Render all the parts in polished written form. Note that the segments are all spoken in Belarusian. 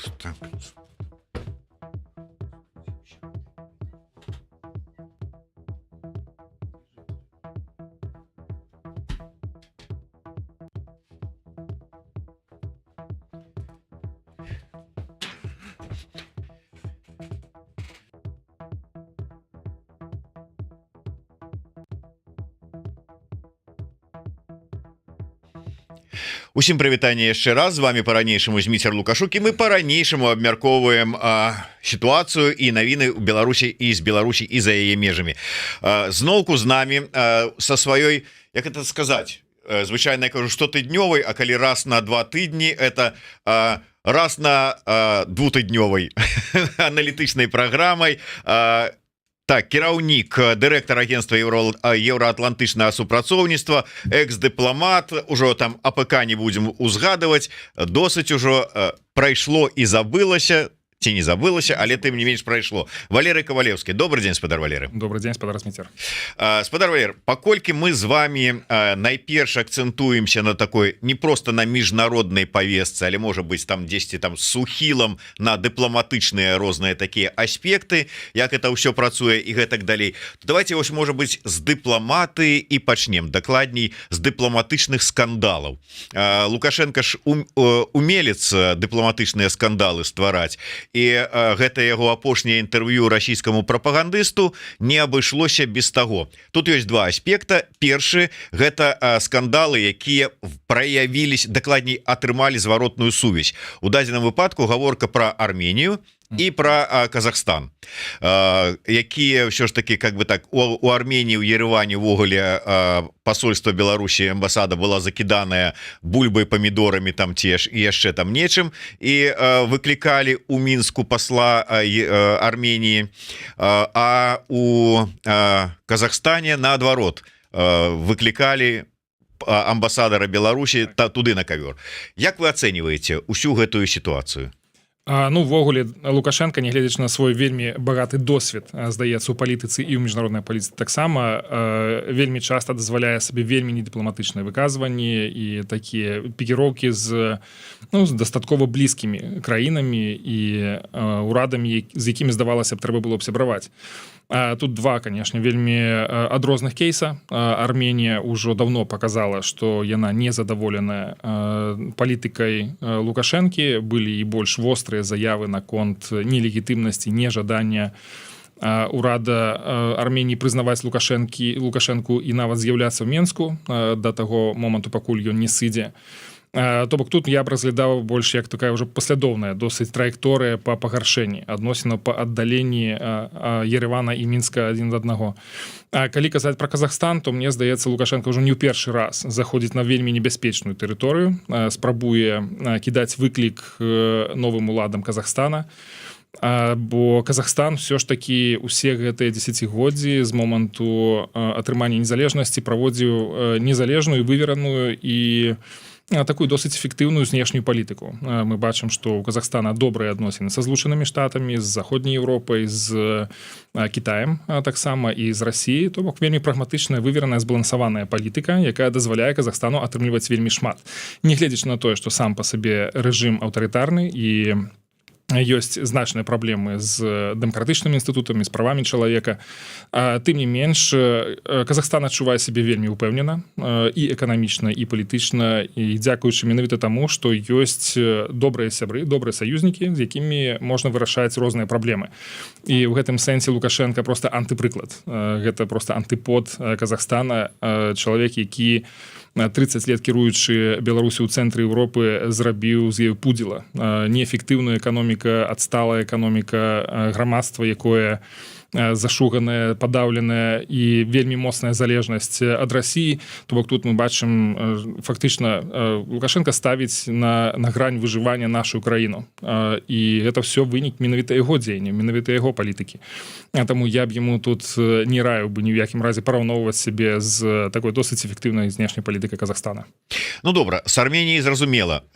Так. Усім прывітанне яшчэ раз, з вами по-ранейшаму Зміцер Лукашук, і мы по-ранейшаму абмяркоўваем сітуацыю і навіны ў Беларусі і з Беларусі і за яе межамі. Зноўку з намі са сваёй, як это сказаць, звычайна я кажу штотыднёвай, а калі раз на 2 тыдні, это раз на двухтыднёвай аналітычнай праграмай. Так, кіраўнік, дырэктар агентства еўраатлантычнага супрацоўніцтва, экс-дыпламат, ужо там АПК не будзем узгадываць, досыць ужо прайшло і забылася, ці не забылася, але тым не менш прайшло. Валерый Ковалевскі. Добрый дзень, спадар Валеры. Добрый дзень, спадар Зміцер. Спадар Валер, паколькі мы з вами найперш акцэнтуемся на такой, не просто на міжнароднай павестцы, але можа быць там дзесьці там с ухілам на дыпламатычныя розныя такія аспекты, як это ўсё працуе і гэтак далей. Давайте вось, можа быць, з дыпламаты і пачнем, дакладней, з дыпламатычных скандалаў. Лукашенко ж умелец дыпламатычныя скандалы ствараць. І гэта яго апошняе інтэрв'ю расійскаму прапагандысту не абышлося без таго. Тут ёсць два аспекта. Першы — гэта скандалы, якія праявіліся, дакладней атрымалі зваротную сувязь. У дадзеным выпадку гаворка пра Арменію і пра Казахстан, якія ўсё ж таки, как бы так, у Арменії, у Ереване увогуле посольство Беларусі, амбасада была закіданая бульбай, памідорамі там ці яшчэ там нечым, і выклікалі у Мінску посла Арменії, а у Казахстане наадварот выклікалі амбасадара Беларусі туды на ковер. Як вы ацэньваеце усю гэтую сітуацыю? Ну, ввогуле, Лукашенко, нягледзячы на свой вельмі багаты досвед, здаецца, у палітыцы і ў міжнароднай палітыцы таксама, вельмі часта дазваляе сабе вельмі недыпламатычныя выказванні і такія пікіроўкі з дастаткова блізкімі краінамі і урадамі, з якімі, здавалася б, трэба было б сябраваць. Тут два, конечно, вельмі адрозных кейса. Арменія ўжо давно показала, што яна не задаволеная палітыкай Лукашэнкі. Былі і больш вострыя заявы наконт нелегітымнасці, нежадання урада Арменії прызнаваць Лукашэнку і нават з'яўляцца ў Менску да таго моманту, пакуль ён не сыдзе. То бок тут я б разглядаў больш як такая ўжо паслядоўная досыць траекторыя па пагаршэнні адносінаў па аддаленні Еревана і Мінска адзін ад аднаго. Калі казаць пра Казахстан, то мне здаецца, Лукашенко ўжо не ў першы раз заходзіць на вельмі небяспечную тэрыторыю, спрабуе кідаць выклік новым уладам Казахстана, бо Казахстан все ж таки усе гэтыя дзесяцігоддзі з моманту атрымання незалежнасці праводзіў незалежную, вывераную і такую досыць эфектыўную знешнюю палітыку. Мы бачым, што ў Казахстана добрыя адносіны са Злучанымі Штатамі, з Заходняй Еўропай, з Кітаем таксама і з Расіяй. То бок вельмі прагматычная, вывераная, збалансаваная палітыка, якая дазваляе Казахстану атрымліваць вельмі шмат. Нягледзячы на тое, што сам па сабе рэжым аўтарытарны і ёсць значныя праблемы з дэмакратычнымі інстытутамі, з правамі чалавека. Тым не менш, Казахстан адчувае сябе вельмі ўпэўнена і эканамічна, і палітычна, і дзякуючы менавіта таму, што ёсць добрыя сябры, добрыя саюзнікі, з якімі можна вырашаць розныя праблемы. І ў гэтым сэнсе Лукашенко проста антыпрыклад. Гэта проста антыпод Казахстана, чалавек, які 30 лет кіруючы Беларусі ў цэнтры Еўропы зрабіў з яе пудзіла. Неэфектыўная эканоміка, адсталая эканоміка, грамадства, якое зашуганае, падаўленае і вельмі моцная залежнасць ад Расіі. То бок тут мы бачым, фактычна Лукашенко ставіць на грань выжывання нашу краіну. І гэта все вынік менавіта яго дзеяння, менавіта яго палітыкі. Таму я б яму тут не раіў бы ні ў якім разе параўноўваць сябе з такой досыць эфектыўнай знешняй палітыкай Казахстана. Ну добра, с Арменіяй зразумела,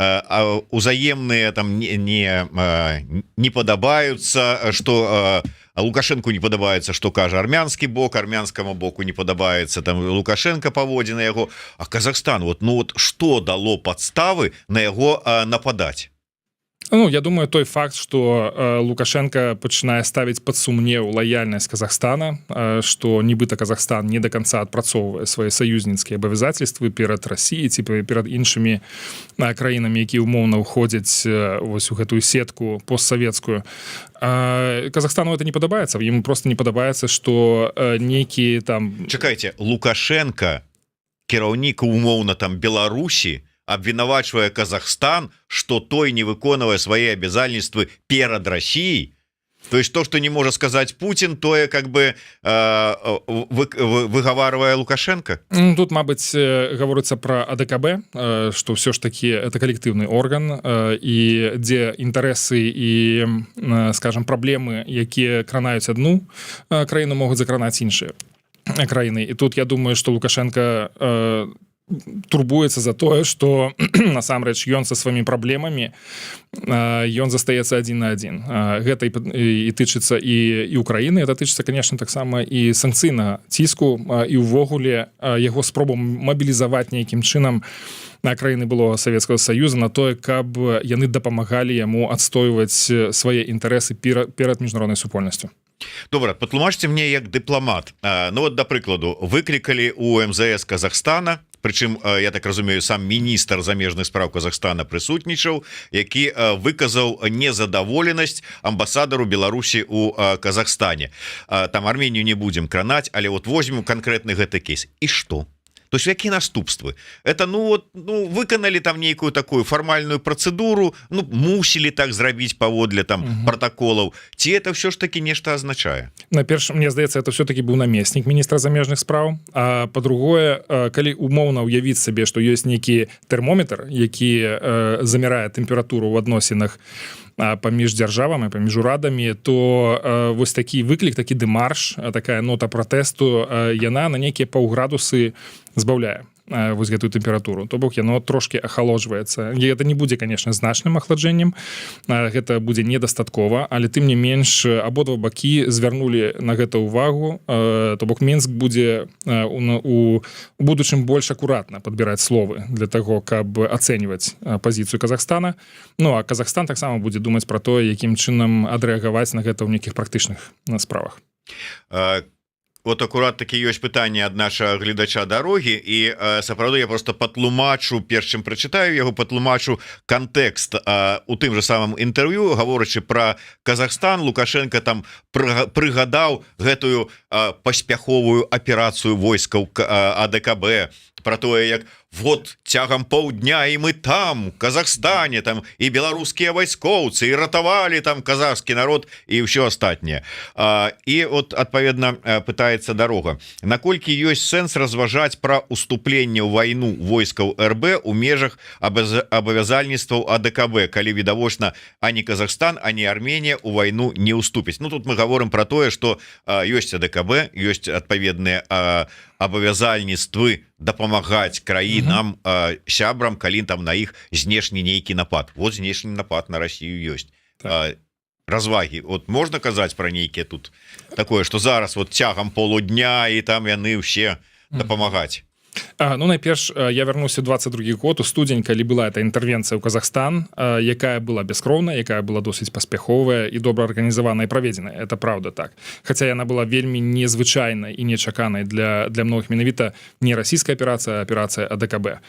узаемныя там не падабаюцца, што Лукашенку не падабаецца, што кажа армянскі бок, армянскаму боку не падабаецца там Лукашенко паводзіны яго, а Казахстан, вот што дало падставы на яго нападаць? Ну, я думаю, той факт, что Лукашенко пачынае ставіць пад сумнеў лаяльнасць Казахстана, што нібыта Казахстан не до конца адпрацоўвае свае саюзніцкія абавязательствы перад Расіяй ці перад іншымі краінамі, якія умоўна ўходзяць вось у гэтую сетку постсавецкую. Казахстану это не падабаецца, ему просто не падабаецца, што нейкі там... Чакайце, Лукашенко, кіраўнік умоўна там Беларусі, абвінавачвае Казахстан, што той не выконвае свае абязальніцтвы перад Расіяй. То есть то, что не можа сказаць Путин, тое как бы выгаварвае Лукашенко. Тут, мабыць, гаворыцца пра АДКБ, што ўсё ж такі это калектыўны орган, і дзе інтарэсы і, скажем, праблемы, якія кранаюць адну краіну, могуць закранаць іншыя краіны. І тут я думаю, што Лукашенко турбуецца за тое, што насамрэч ён са сваімі праблемамі ён застаецца адзін на адзін. Гэта і тычыцца і Украіны, это тычыцца, конечно, таксама і санкцыйнага ціску, і ўвогуле яго спробу мабілізаваць нейкім чынам на краіны былога Савецкага Саюза на тое, каб яны дапамагалі яму адстойваць свае інтарэсы перад міжнароднай супольнасцю. Добра, патлумачце мне як дыпламат. Ну вот, да прыкладу, выклікалі у МЗС Казахстана, прычым, я так разумею, сам міністр замежных спраў Казахстана прысутнічаў, які выказаў незадаволенасць амбасадару Беларусі у Казахстане. Там Арменію не будзем кранаць, але вот возьмем канкрэтны гэты кейс. І што? То есть какие наступствы? Это выканали там нейкую такую формальную процедуру, мусили так зрабіць паводле там протоколов. Ці это все ж таки нешта означае? Наперш, мне здаецца, это все-таки быў намеснік міністра замежных спраў. А по-другое, калі умоўна уявіць сабе, што ёсць нейкі тэрмометр, які замярае тэмпературу ў адносінах паміж дзяржавамі, паміж урадамі, то вось такі выклік, такі дэмарш, такая нота пратэсту, яна на нейкія паўградусы збаўляе вось гэтую тэмпературу. То бок яно трошки ахалоджваецца. І это не будзе, конечно, значным ахладжэннем, гэта будзе недастаткова, але тым не менш абодва бакі звярнулі на гэта ўвагу. То бок Мінск будзе у будучым больш акуратна падбіраць словы для таго, каб ацэньваць пазіцыю Казахстана. Ну а Казахстан таксама будзе думаць пра тое, якім чынам адрэагаваць на гэта ў нейкіх практычных справах. Вот акурат такі ёсць пытанне ад нашага гледача дарогі, і сапраўды я просто патлумачу, перш чым прачытаю яго, патлумачу кантэкст. У тым же самым інтэрв'ю, гаворачы пра Казахстан, Лукашенко там прыгадаў гэтую паспяховую аперацыю войскаў АДКБ, про тое, як вот цягам паўдня і мы там, Казахстане, там і беларускія вайскоўцы, і ратавалі там казахскі народ і ўсё астатняе. І от адпаведна пытаецца дарога. Наколькі ёсць сэнс разважаць пра уступленне ў вайну войскаў РБ у межах абавязальніцтваў АДКБ, калі відавочна ані Казахстан, ані Арменія у вайну не ўступіць. Ну тут мы гаворым про тое, што ёсць АДКБ, ёсць адпаведныя абавязальніцтвы дапамагаць краінам, сябрам, калі там на іх знешні нейкі напад. Вот знешні напад на Россию ёсць. Развагі. Вот можна казаць пра нейкія тут такое, што зараз вот цягам полудня і там яны ўсе дапамагаць. Ну, найперш, я вярнуся 22 год, у студзень, калі была эта інтэрвенцыя ў Казахстан, якая была бяскроўная, якая была досыць паспяховая і добра арганізаваная і праведзеная. Это правда так. Хаця яна была вельмі незвычайнай і нечаканай для многіх, менавіта не расійская аперацыя, а аперацыя АДКБ.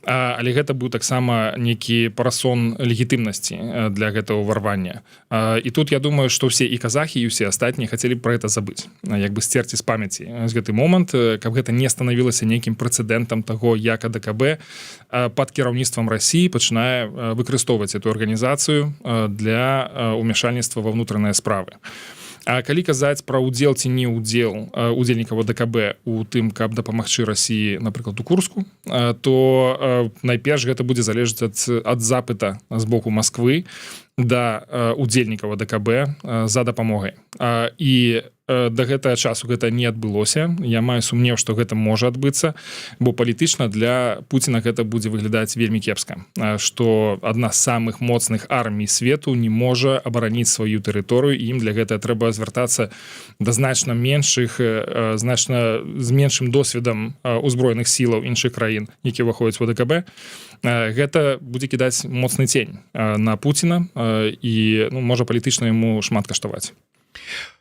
Але гэта быў таксама нейкі парасон легітымнасці для гэтага ўварвання. І тут я думаю, што ўсе і казахі, і ўсе астатнія хацелі пра гэта забыць, як бы сцерці з памяці з гэты момант, каб гэта не станавілася нейкім прэцэдэнтам таго, як АДКБ пад кіраўніцтвам Расіі пачынае выкарыстоўваць эту арганізацыю для ўмяшальніцтва ва ўнутраныя справы. А калі казаць пра ўдзел ці не ўдзел удзельнікаў АДКБ у тым, каб дапамагчы Расіі, напрыклад, у Курску, то найперш гэта будзе залежаць ад запыта з боку Масквы да удзельнікаў АДКБ за дапамогай. І да гэтага часу гэта не адбылося. Я маю сумнеў, што гэта можа адбыцца, бо палітычна для Пуціна гэта будзе выглядаць вельмі кепска, што адна з самых моцных армій свету не можа абараніць сваю тэрыторыю, і ім для гэтага трэба звяртацца да значна меншых, значна з меншым досведам узброеных сілаў іншых краін, які ўваходзяць у ОДКБ. Гэта будзе кідаць моцны цень на Пуціна, і можа палітычна яму шмат каштаваць.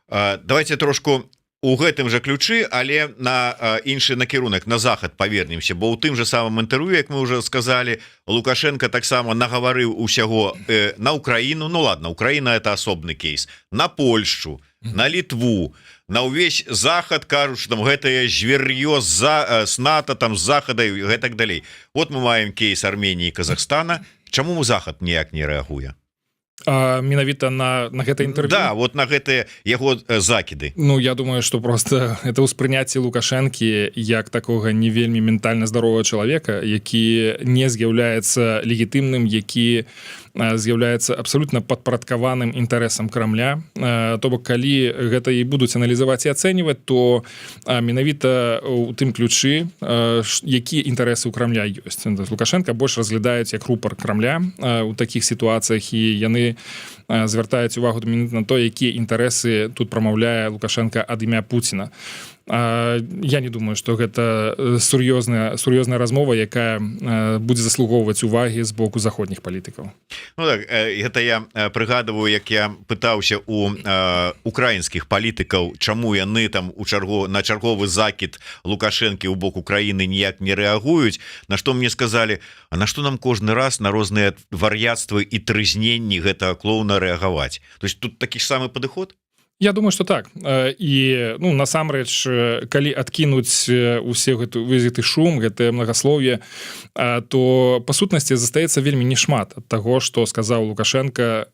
Давайте трошку у гэтым жа ключы, але на іншы накірунак, на захад павернемся, бо ў тым же самым інтэрв'ю, як мы уже сказали, Лукашенко таксама нагаварыў усяго на Украіну. Ну ладно, Украіна это асобны кейс, на Польшчу, на Літву, на ўвесь захад, кажуць, што там гэтае жвер'ё з НАТО, там з захада і гэтак далей. Вот мы маем кейс Арменіі і Казахстана. Чаму захад ніяк не рэагуе? Менавіта на гэта інтэрв'ю? Да, вот на гэтыя яго закіды. Ну, я думаю, што просто это ўспрыняцце Лукашэнкі як такога не вельмі ментальна здаровага чалавека, які не з'яўляецца легітымным, які з'яўляецца абсолютна падпарадкаваным інтарэсам Крамля. То бок, калі гэта і будуць аналізаваць і ацэньваць, то менавіта у тым ключы, якія інтарэсы ў Крамля ёсць. Лукашенка больш разглядаюць як рупар Крамля у такіх сітуацыях, і яны звяртаюць увагу на то, якія інтарэсы тут прамаўляе Лукашенко ад імя Пуціна. Я не думаю, што гэта сур'ёзная размова, якая будзе заслугоўваць увагі з боку заходніх палітыкаў. Ну так, гэта я прыгадываю, як я пытаўся у украінскіх палітыкаў, чаму яны там на чарговы закід Лукашэнкі ў бок Украіны ніяк не рэагуюць, на што мне сказалі, а на што нам кожны раз на розныя вар'яцтвы і трызненні гэтага клоуна рэагаваць? То есть тут такі ж самы падыход? Я думаю, што так. І насамрэч, калі адкінуць увесь гэты шум, гэтае мнагаслоўе, то па сутнасці застаецца вельмі нешмат ад таго, што сказаў Лукашенко,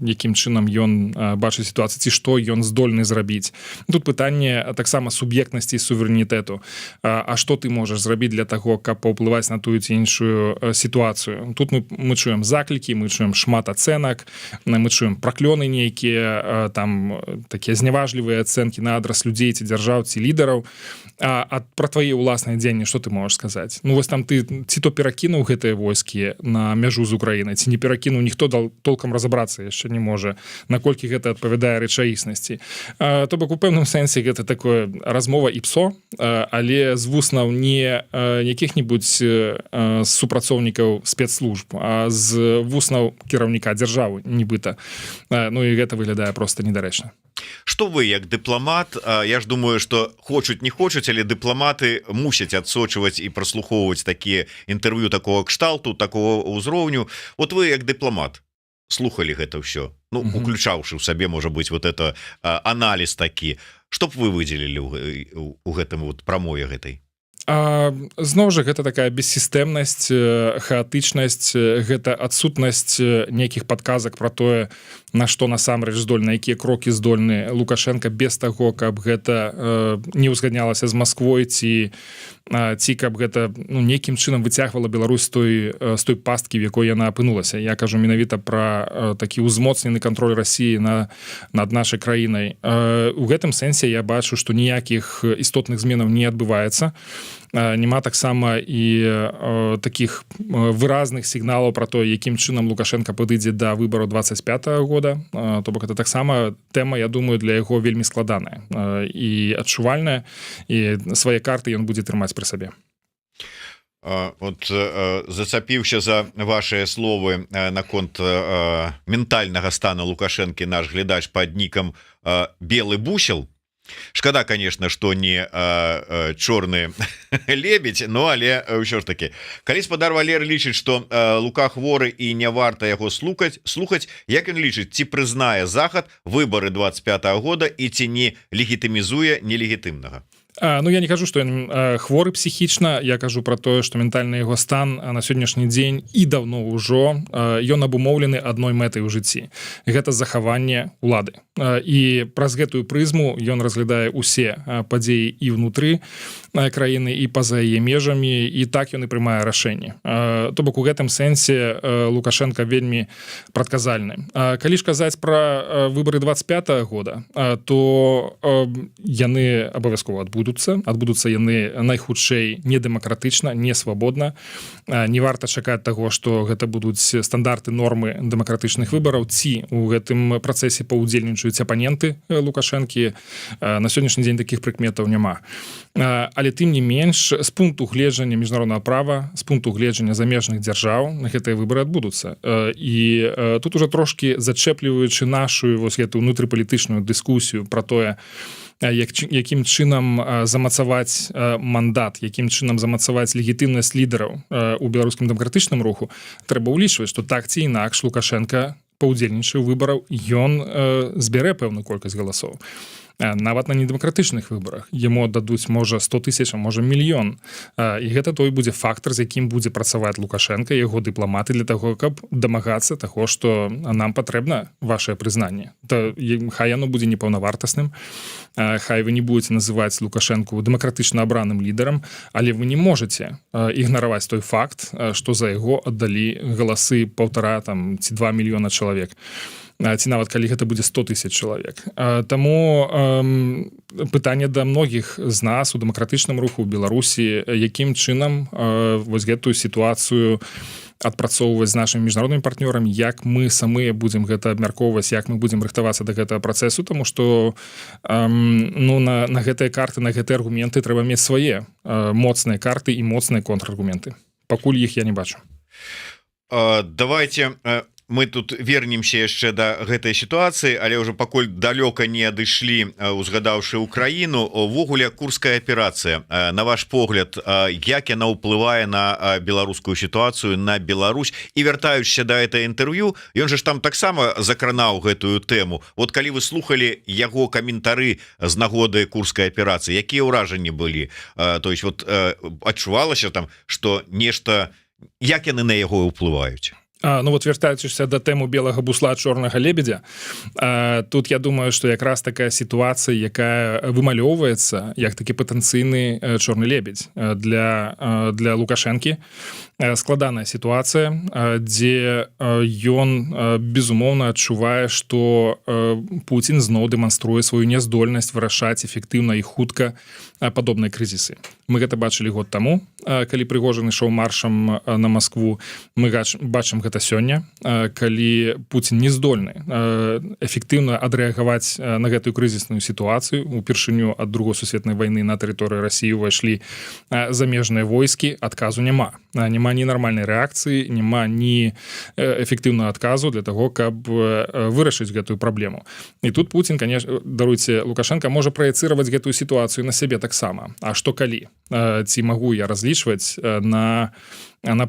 якім чынам ён бачыць сітуацыю, ці што ён здольны зрабіць. Тут пытанне таксама суб'ектнасці і суверэнітэту. А што ты можаш зрабіць для таго, каб паўплываць на тую ці іншую сітуацыю? Тут мы чуем заклікі, мы чуем шмат ацэнак, мы чуем праклёны нейкія, там такія зняважлівыя ацэнкі на адрас людзей ці дзяржаў ці лідараў. А пра твае ўласныя дзеянні што ты можаш сказаць? Ну вось там ты ці то перакінуў гэтыя войскі на мяжу з Украінай, ці не перакінуў, ніхто толкам разабрацца яшчэ не можа, наколькі гэта адпавядае рэчаіснасці. То бок у пэўным сэнсе гэта такое размова іпсо, але з вуснаў не якіх-небудзь супрацоўнікаў спецслужб, а з вуснаў кіраўніка дзяржавы нібыта. Ну і гэта выглядае проста недарэчна. Што вы як дыпламат, я ж думаю, што хочуць не хочуць, але дыпламаты мусяць адсочваць і праслухоўваць такія інтэрв'ю такого кшталту, такого ўзроўню. Вот вы як дыпламат слухали гэта ўсё, ну уключаўшы ў сабе, можа быць, вот это аналіз такі. Што б вы выдзелілі у гэтым вот прамове гэтай? Зноў жа, гэта такая бессістэмнасць, хаатычнасць, гэта адсутнасць нейкіх падказак пра тое, на што насамрэч здольны, якія крокі здольны Лукашенко без таго, каб гэта не ўзгаднялася з Масквой, ці каб гэта нейкім чынам выцягвала Беларусь з той пасткі, в якой яна апынулася. Я кажу менавіта пра такі ўзмоцнены кантроль Расіі над нашай краінай. У гэтым сэнсе я бачу, што ніякіх істотных зменаў не адбываецца. Нема таксама і такіх выразных сігналаў пра то, якім чынам Лукашенко падыдзе да выбараў 25-го года. То бок это таксама тэма, я думаю, для яго вельмі складаная і адчувальная, і свае карты ён будзе трымаць пры сабе. Вот зацапіўся за вашыя словы наконт ментальнага стану Лукашэнкі наш глядач пад нікам Белы Бусел. Шкада, конечно, што не чорны лебедь, но але ўсё ж таки, калі спадар Валер лічыць, што Лука хворы і не варта яго слухаць, як ён лічыць, ці прызнае захад выбары 25-го года і ці не легітымізуе нелегітымнага? Ну я не кажу, што ён хворы псіхічна, я кажу про тое, што ментальны яго стан на сённяшні дзень і даўно ўжо ён абумоўлены адной мэтай у жыцці. Гэта захаванне улады. І праз гэтую прызму ён разглядае усе падзеі і ўнутры краіны і па-за яе межамі, і так ён і прымае рашэнне. То бок у гэтым сэнсе Лукашенко вельмі прадказальны. Калі ж казаць пра выбары 25-го года, то яны абавязкова адбудуцца яны найхутчэй недэмакратычна, не свабодна. Не варта чакаць таго, што гэта будуць стандарты нормы дэмакратычных выбараў, ці у гэтым працэсе паўдзельнічаюць апаненты Лукашэнкі. На сённяшні дзень такіх прыкметаў няма. Але тым не менш, з пункту гледжання міжнароднага права, з пункту гледжання замежных дзяржаў гэтыя выбары адбудуцца. І тут уже трошки зачэпліваючы нашу вось гэту унутрыпалітычную дыскусію пра тое, якім чынам замацаваць мандат, якім чынам замацаваць легітымнасць лідараў у беларускім дэмакратычным руху, трэба ўлічваць, што так ці інакш Лукашенко паўдзельнічае ў выбараў, ён збярэ пэўную колькасць галасоў. Нават на недэмакратычных выбарах яму аддадуць можа 100 000, можа мільён. І гэта той будзе фактар, з якім будзе працаваць Лукашенко, яго дыпламаты для таго, каб дамагацца таго, што нам патрэбна вашае прызнанне. Хай яно будзе непаўнавартасным, хай вы не будете называць Лукашенко дэмакратычна абраным лідарам, але вы не можаце ігнараваць той факт, што за яго аддалі галасы 1,5 ці 2 мільёна чалавек. Ці нават калі гэта будзе 100 000 чалавек. Таму пытанне да многіх з нас у дэмакратычным руху ў Беларусі, якім чынам вось гэтую сітуацыю адпрацоўваць з нашымі міжнароднымі партнёрамі, як мы самыя будзем гэта абмяркоўваць, як мы будзем рыхтавацца да гэтага працэсу, таму што на гэтыя карты, на гэтыя аргументы трэба мець свае моцныя карты і моцныя контраргументы. Пакуль іх я не бачу. Давайте мы тут вернемся яшчэ да гэтай сітуацыі, але ўжо пакуль далёка не адышлі, узгадаўшы Украіну, увогуле курская аперацыя, на ваш погляд, як яна ўплывае на беларускую сітуацыю, на Беларусь? І вяртаючыся да гэта інтэрв'ю, ён же ж там таксама закранаў гэтую тэму. Вот калі вы слухали яго каментары з нагоды курскай аперацыі, якія ўражанні былі? То есть вот адчувалася там, што нешта, як яны на яго ўплываюць? Ну вот вяртаючыся да тэму белага бусла, чорнага лебедзя, тут я думаю, што якраз такая сітуацыя, якая вымалёўваецца як такі патэнцыйны чорны лебедзь для Лукашэнкі, складаная сітуацыя, дзе ён безумоўна адчувае, што Пуцін зноў дэманструе сваю няздольнасць вырашаць эфектыўна і хутка падобныя крызісы. Мы гэта бачылі год таму, калі Прыгожин ішоў маршам на Маскву. Мы бачым гэта сёння, калі Пуцін не здольны эфектыўна адрэагаваць на гэтую крызісную сітуацыю. Упершыню ад Другой сусветнай вайны на тэрыторыю Расіі ўвайшлі замежныя войскі, адказу няма. Няма ні нармальнай рэакцыі, няма ні эфектыўнага адказу для таго, каб вырашыць гэтую праблему. І тут Пуцін, конечно, даруйце, Лукашенко можа праецыраваць гэтую сітуацыю на сябе таксама. А што калі? Ці магу я разлічваць на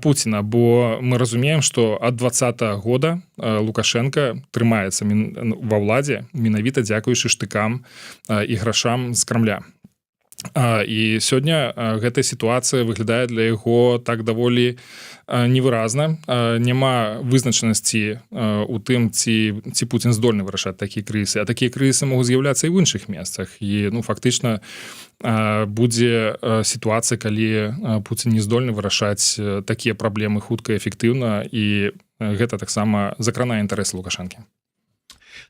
Пуціна, бо мы разумеем, што ад 20-го года Лукашенко трымаецца ва ўладзе менавіта дзякуючы штыкам і грашам з Крамля. І сёння гэтая сітуацыя выглядае для яго так даволі невыразна. Няма вызначанасці у тым, ці Пуцін здольны вырашаць такія крызісы. А такія крызісы могуць з'яўляцца і ў іншых месцах. І фактычна будзе сітуацыя, калі Пуцін не здольны вырашаць такія праблемы хутка і эфектыўна, і гэта таксама закранае інтарэсы Лукашэнкі.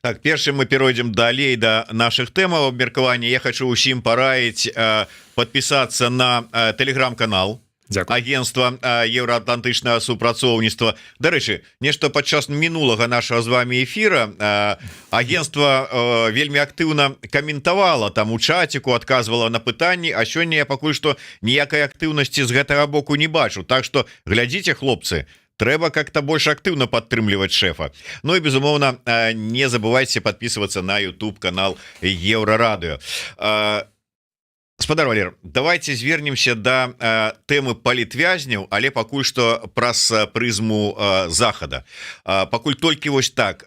Так, першым мы перайдзем далей да нашых тэмаў абмеркавання. Я хочу ўсім параіць подпісацца на телеграм-канал агентства еўраатлантычнага супрацоўніцтва. Дарэчы, нешта падчас мінулага нашага з вами эфира агентство вельмі актыўна каментавала там у чаціку, адказвала на пытанні, а сёння я пакуль што ніякай актыўнасці з гэтага боку не бачу. Так што глядзіце, хлопцы, трэба как-то больше актыўна падтрымліваць шефа. Ну і безумоўна, не забывайте подписываться на YouTube канал Еврорадио. Спадар Валер, давайте звернемся да тэмы палітвязняў, але пакуль што праз прызму захада. Пакуль толькі вось так,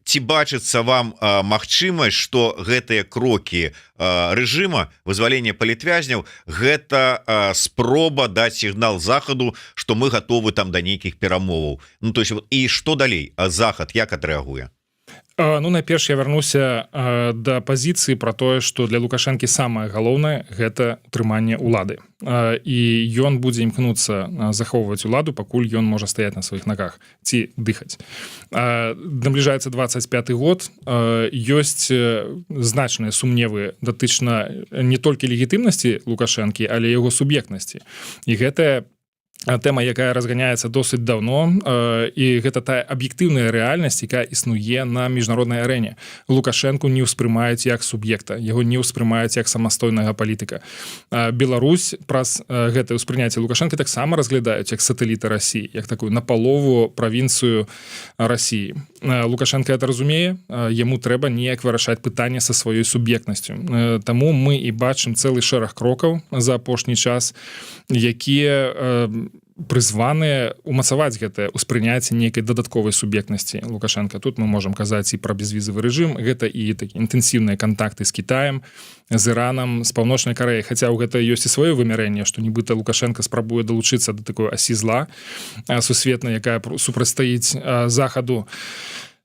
ці бачыцца вам магчымасць, што гэтыя крокі рэжыма вызвалення палітвязняў гэта спроба даць сігнал захаду, што мы гатовы там да нейкіх перамоваў. Ну то есть і што далей, захад як адрэагуе? Ну, найперш я вярнуся да пазіцыі пра тое, што для Лукашэнкі самае галоўнае гэта утрыманне ўлады. І ён будзе імкнуцца захоўваць уладу, пакуль ён можа стаяць на сваіх нагах ці дыхаць. Набліжаецца 25 год, ёсць значныя сумневы датычна не толькі легітымнасці Лукашэнкі, але яго суб'ектнасці. І гэтая тэма, якая разганяецца досыць даўно, і гэта тая аб'ектыўная рэальнасць, якая існуе на міжнароднай арэне. Лукашэнку не ўспрымаюць як суб'екта, яго не ўспрымаюць як самастойнага палітыка. Беларусь праз гэтае ўспрыняцце Лукашэнка таксама разглядаюць як сатэліта Расіі, як такую напалову правінцыю Расіі. Лукашэнка это разумее, яму трэба неяк вырашаць пытанне са сваёй суб'ектнасцю. Таму мы і бачым цэлы шэраг крокаў за апошні час, якія прызваныя умацаваць гэтае ўспрыняцце нейкай дадатковай суб'ектнасці Лукашэнка. Тут мы можам казаць і пра безвізавы рэжым, гэта і такі інтэнсіўныя кантакты з Кітаем, з Іранам, з Паўночнай Карэяй, хаця ў гэта ёсць і сваё вымярэнне, што нібыта Лукашэнка спрабуе далучыцца да такой асі зла сусветнай, якая супрацьстаіць захаду.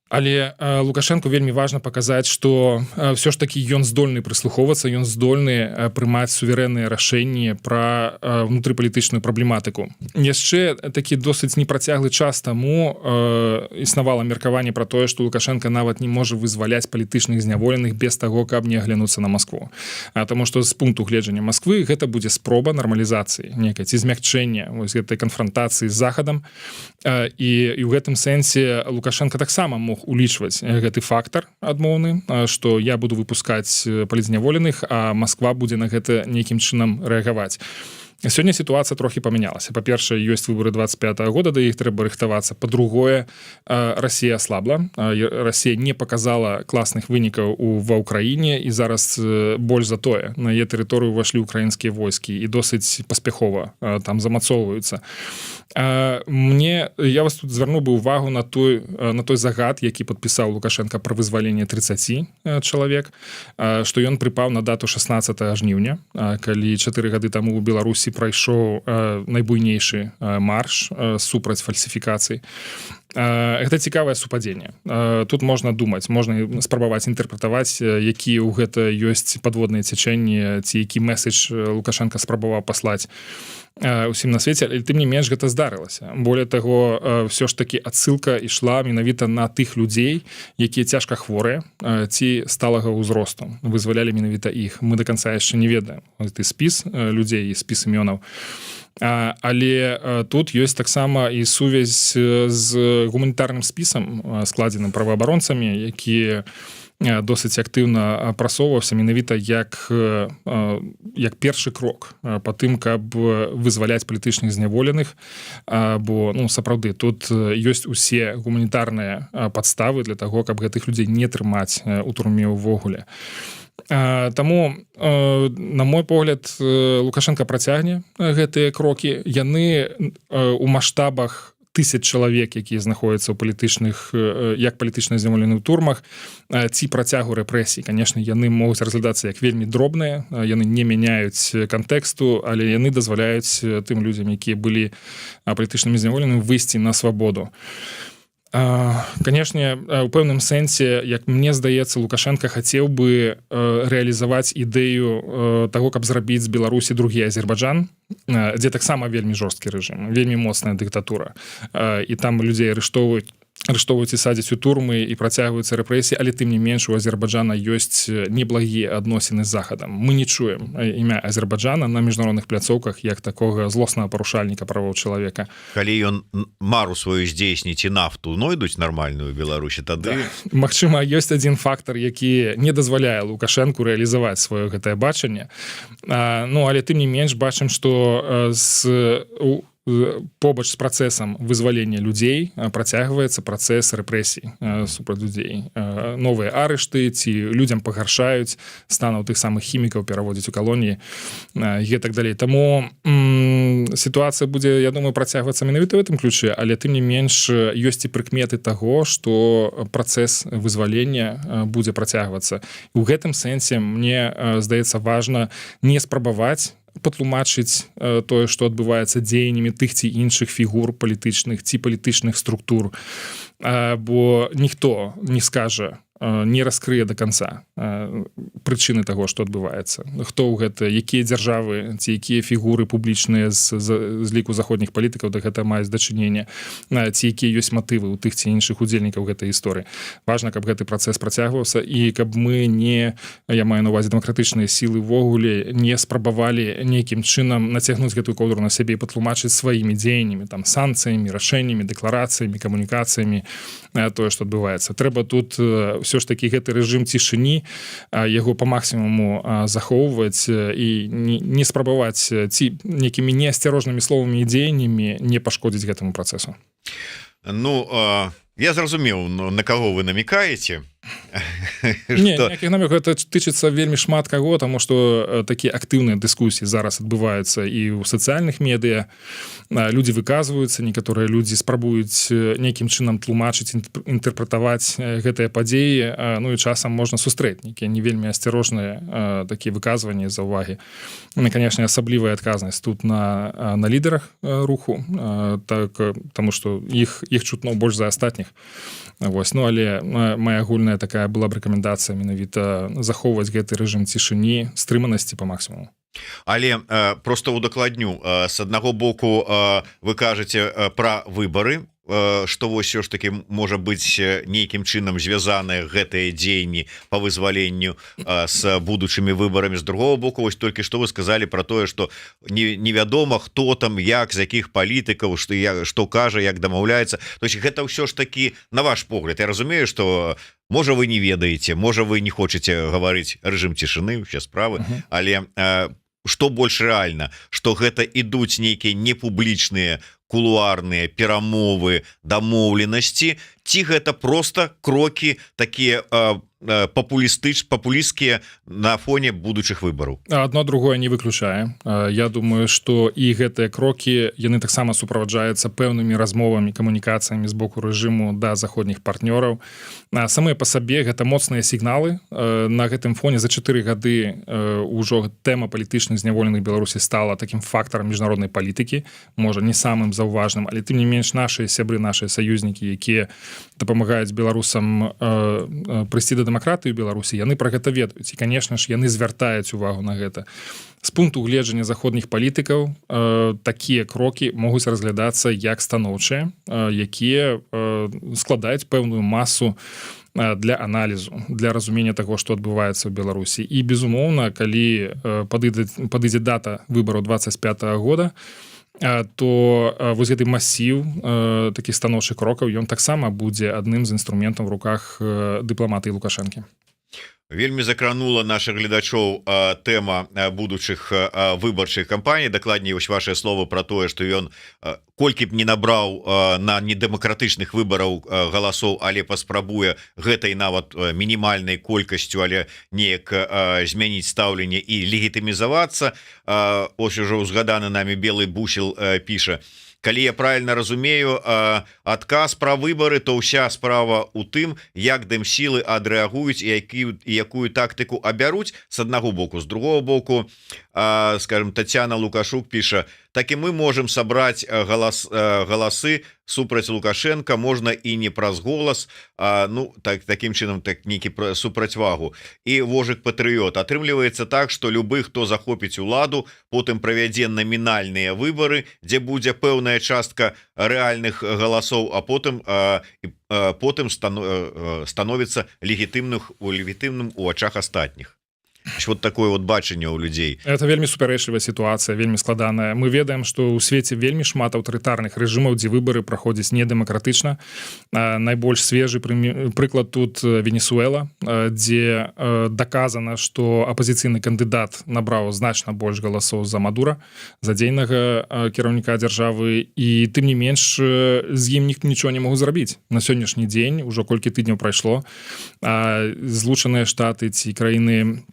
Але Лукашэнку вельмі важна паказаць, што ўсё ж такі ён здольны прыслухоўвацца, ён здольны прымаць суверэнныя рашэнні пра внутрыпалітычную праблематыку. Яшчэ такі досыць непрацяглы час таму існавала меркаванне пра тое, што Лукашэнка нават не можа вызваляць палітычных зняволеных без таго, каб не аглянуцца на Маскву. Таму што з пункту гледжання Масквы гэта будзе спроба нармалізацыі нейкай ці змякчэння вось гэтай канфрантацыі з захадам. І ў гэтым сэнсе Лукашэнка таксама мог улічваць гэты фактар адмоўны, што я буду выпускаць палітзняволеных, а Масква будзе на гэта нейкім чынам рэагаваць. Сёння сітуацыя трохі памянялася. Па-першае, ёсць выборы 25-го года, да іх трэба рыхтавацца. Па-другое, Расія аслабла. Расія не паказала класных вынікаў ва ўкраіне, і зараз больш за тое. На яе тэрыторыю ўвайшлі ўкраінскія войскі і досыць паспяхова там замацоўваюцца. Я вас тут звярнуў бы ўвагу на той загад, які падпісаў Лукашэнка пра вызваленне 30 чалавек, што ён прыпаў на дату 16 жніўня, калі 4 гады таму ў Беларусі прайшоў найбуйнейшы марш супраць фальсіфікацый. Гэта цікавае супадзенне. Тут можна думаць, можна спрабаваць інтэрпрэтаваць, якія ў гэта ёсць падводныя цячэнні, ці які месседж Лукашэнка спрабаваў паслаць усім на свеце, але тым не менш гэта здарылася. Более таго, ўсё ж такі адсылка ішла менавіта на тых людзей, якія цяжка хворыя ці сталага ўзросту. Вызвалялі менавіта іх. Мы да канца яшчэ не ведаем. Гэты спіс людзей і спіс імёнаў. Але тут ёсць таксама і сувязь з гуманітарным спісам, складзеным праваабаронцамі, які досыць актыўна прасоўваўся менавіта як першы крок па тым, каб вызваляць палітычных зняволеных, бо сапраўды тут ёсць усе гуманітарныя падставы для таго, каб гэтых людзей не трымаць у турме ўвогуле. Таму, на мой погляд, Лукашэнка працягне гэтыя крокі. Яны ў маштабах тысяч чалавек, якія знаходзяцца ў палітычных, як палітычна зняволеных турмах, ці працягу рэпрэсій. Канешне, яны могуць разглядацца як вельмі дробныя, яны не мяняюць кантэксту, але яны дазваляюць тым людзям, якія былі палітычнымі зняволенымі, выйсці на свабоду. Канешне, у пэўным сэнсе, як мне здаецца, Лукашэнка хацеў бы рэалізаваць ідэю таго, каб зрабіць з Беларусі другі Азербайджан, дзе таксама вельмі жорсткі рэжым, вельмі моцная дыктатура. І там людзей арыштоўваюць і садзяць у турмы і працягваюцца рэпрэсіі, але тым не менш у Азербайджана ёсць неблагія адносіны з захадам. Мы не чуем імя Азербайджана на міжнародных пляцоўках як такога злоснага парушальніка правоў чалавека. Калі ён мару сваю здзейсніць і нафту нойдуць нармальную Беларусі, тады... Магчыма, ёсць адзін фактар, які не дазваляе Лукашэнку рэалізаваць сваё гэтае бачанне. Але тым не менш бачым, што побач з працэсам вызвалення людзей працягваецца працэс рэпрэсій супраць людзей. Новыя арышты ці людзям пагаршаюць стану тых самых хімікаў пераводзіць у калоніі і так далей. Таму сітуацыя будзе, я думаю, працягвацца менавіта ў гэтым ключы, але тым не менш ёсць і прыкметы таго, што працэс вызвалення будзе працягвацца. І ў гэтым сэнсе мне здаецца важна не спрабаваць патлумачыць тое, што адбываецца дзеяннямі тых ці іншых фігур палітычных ці палітычных структур, бо ніхто не скажа, не раскрые до конца прычыны таго, што адбываецца. Хто ў гэта, якія дзяржавы ці якія фігуры публічныя з ліку заходніх палітыкаў да гэта маюць дачынення, ці якія ёсць матывы ў тых ці іншых удзельнікаў гэтай гісторыі. Важна, каб гэты працэс працягваўся і каб мы не, я маю на увазе дэмакратычныя сілы ўвогуле, не спрабавалі нейкім чынам нацягнуць гэтую коўдру на сябе і патлумачыць сваімі дзеяннямі, там санкцыямі, рашэннямі, дэкларацыямі, камунікацыямі тое, што адбываецца. Трэба тут ўсё ж такі гэты рэжым цішыні, яго па максімуму захоўваць і не спрабаваць ці нейкімі неасцярожнымі словамі і дзеяннямі не пашкодзіць гэтаму працэсу. Ну, я зразумеў, на каго вы намекаеце. Не, ніякіх намекаў, гэта тычыцца вельмі шмат каго, таму што такія актыўныя дыскусіі зараз адбываюцца і ў сацыяльных медыа. Людзі выказваюцца, некаторыя людзі спрабуюць нейкім чынам тлумачыць, інтэрпрэтаваць гэтыя падзеі, ну і часам можна сустрэць нейкія не вельмі асцярожныя такія выказванні, заўвагі. Ну, канешне, асаблівая адказнасць тут на лідарах руху, таму што іх чутно больш за астатніх. Вось, ну, але моя агульная такая была б рэкамендацыя менавіта захоўваць гэты рэжым цішыні, стрыманасці па максімуму. Але просто удакладню, з аднаго боку вы кажаце пра выбары, што вось ўсё ж таки можа быць нейкім чынам звязаныя гэтыя дзеянні па вызваленню з будучымі выбарамі. З другого боку, вось толькі што вы сказалі пра тое, што невядома хто там, як, з якіх палітыкаў, што кажа, як дамаўляецца. То есть гэта ўсё ж таки, на ваш погляд, я разумею, што можа вы не ведаеце, можа вы не хочаце гаварыць рэжым цішыны, усе справы, але што больш рэальна, што гэта ідуць нейкія непублічныя кулуарныя перамовы, дамоўленасці, ці гэта просто крокі такія папулісцкія на фоне будучых выбараў? Адно другое не выключае. Я думаю, што і гэтыя крокі, яны таксама суправаджаюцца пэўнымі размовамі, камунікацыямі з боку рэжыму да заходніх партнёраў. Самыя па сабе гэта моцныя сігналы. На гэтым фоне за 4 гады ўжо тэма палітычных зняволеных Беларусі стала такім фактарам міжнароднай палітыкі, можа не самым заўважным, але тым не менш нашыя сябры, нашыя саюзнікі, якія дапамагаюць беларусам прыйсці да дэмакратыі ў Беларусі, яны пра гэта ведаюць. І, канешне ж, яны звяртаюць увагу на гэта. З пункту гледжання заходніх палітыкаў такія крокі могуць разглядацца як станоўчыя, якія складаюць пэўную масу для аналізу, для разумення таго, што адбываецца ў Беларусі. І, безумоўна, калі падыдзе дата выбараў 25-го года, то вось гэты масіў такіх станоўчых крокаў, ён таксама будзе адным з інструментаў у руках дыпламатыі Лукашэнкі. Вельмі закранула наших гледачоў тэма будучых выбарчых кампаній. Дакладней, вось вашыя словы пра тое, што ён колькі б не набраў на недэмакратычных выбараў галасоў, але паспрабуе гэтай нават мінімальнай колькасцю, але неяк змяніць стаўленне і легітымізавацца. Ось ужо узгаданы намі Белы Бусел піша: калі я правильно разумею адказ пра выбары, то ўся справа ў тым, як дэмсілы адрэагуюць і якую тактыку абяруць, з аднаго боку. З другого боку, скажем, Тацяна Лукашук піша: так і мы можем сабраць галасы супраць Лукашенко, можна і не праз голас, ну таким чынам нейкі супрацьвагу. І Вожык Патрыёт: атрымліваецца так, што любы, хто захопіць уладу, потым правядзе намінальныя выбары, дзе будзе пэўная частка рэальных галасоў, а потым становіцца легітымным у ачах астатніх. вот такое вот бачанне у людей. Это вельмі супярэчлівая сітуацыя, вельмі складаная. Мы ведаем, што ў свеце вельмі шмат аўтарытарных рэжымаў, дзе выбары праходзяць недэмакратычна. Найбольш свежы прыклад тут Венесуэла, дзе даказана, што апазіцыйны кандыдат набраў значна больш галасоў за Мадура, за дзейнага кіраўніка дзяржавы, і тым не менш з ім ніхто нічого не могуць зрабіць. На сённяшні дзень ужо колькі тыдняў прайшло, Злучаныя Штаты ці краіны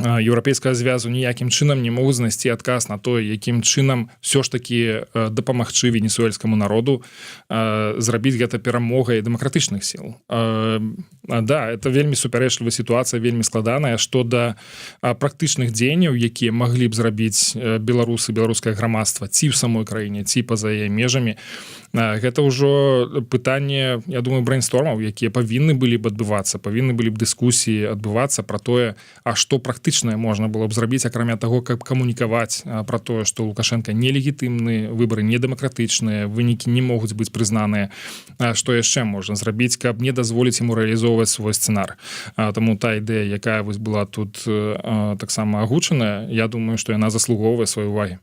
еўрапейскага звязу ніякім чынам не могуць знайсці адказ на тое, якім чынам все ж таки дапамагчы венесуэльскаму народу зрабіць гэта перамогай дэмакратычных сіл. Да, это вельмі супярэчлівая сітуацыя, вельмі складаная. Што да практычных дзеянняў, якія маглі б зрабіць беларусы, беларускае грамадства ці ў самой краіне, ці па-за яе межамі, гэта ўжо пытанне, я думаю, брейнстормаў, якія павінны былі б адбывацца, павінны былі б дыскусіі адбывацца пра тое, а што практычнае можна было б зрабіць, акрамя таго, каб камунікаваць пра тое, што Лукашенко нелегітымны, выбары недэмакратычныя, вынікі не могуць быць прызнаныя. Што яшчэ можна зрабіць, каб не дазволіць яму рэалізоўваць свой сцэнар. Таму та ідэя, якая вось была тут таксама агучаная, я думаю, што яна заслугоўвае сваёй увагі.